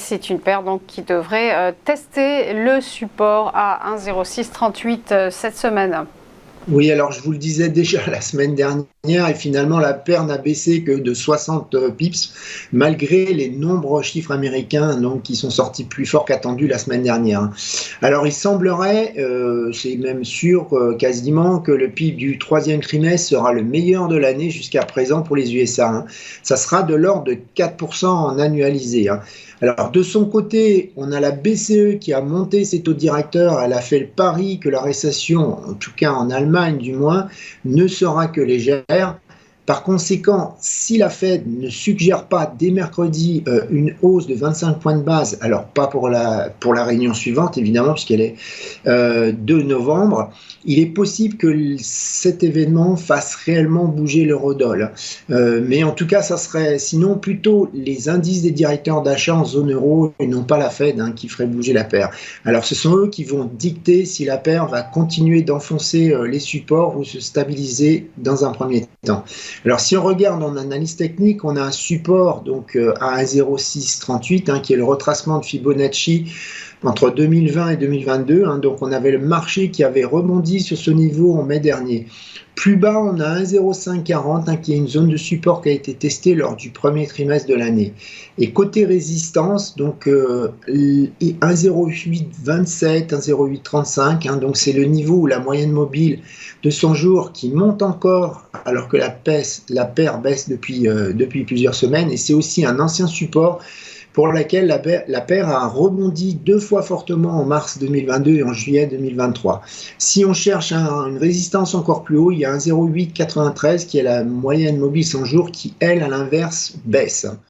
c'est une paire donc qui devrait tester le support à 1,0638 cette semaine. Oui, alors je vous le disais déjà la semaine dernière, et finalement la paire n'a baissé que de 60 pips, malgré les nombreux chiffres américains donc, qui sont sortis plus forts qu'attendus la semaine dernière. Alors il semblerait, c'est même sûr quasiment, que le PIB du troisième trimestre sera le meilleur de l'année jusqu'à présent pour les USA. Ça sera de l'ordre de 4% en annualisé. Alors de son côté, on a la BCE qui a monté ses taux directeurs, elle a fait le pari que la récession, en tout cas en Allemagne du moins, ne sera que légère. Par conséquent, si la Fed ne suggère pas dès mercredi une hausse de 25 points de base, alors pas pour la réunion suivante évidemment puisqu'elle est 2 novembre, il est possible que cet événement fasse réellement bouger l'eurodoll. Mais en tout cas, ça serait sinon plutôt les indices des directeurs d'achat en zone euro et non pas la Fed qui ferait bouger la paire. Alors ce sont eux qui vont dicter si la paire va continuer d'enfoncer les supports ou se stabiliser dans un premier temps. Alors si on regarde en analyse technique, on a un support donc à 1,0638 qui est le retracement de Fibonacci entre 2020 et 2022. Donc on avait le marché qui avait rebondi sur ce niveau en mai dernier. Plus bas, on a 1,0540 qui est une zone de support qui a été testée lors du premier trimestre de l'année. Et côté résistance, donc 1,0827, 1,0835, donc c'est le niveau où la moyenne mobile de 100 jours qui monte encore alors que la paire baisse depuis plusieurs semaines. Et c'est aussi un ancien support pour laquelle la paire a rebondi 2 fois fortement en mars 2022 et en juillet 2023. Si on cherche une résistance encore plus haut, il y a 1,0893 qui est la moyenne mobile 100 jours qui, elle, à l'inverse, baisse.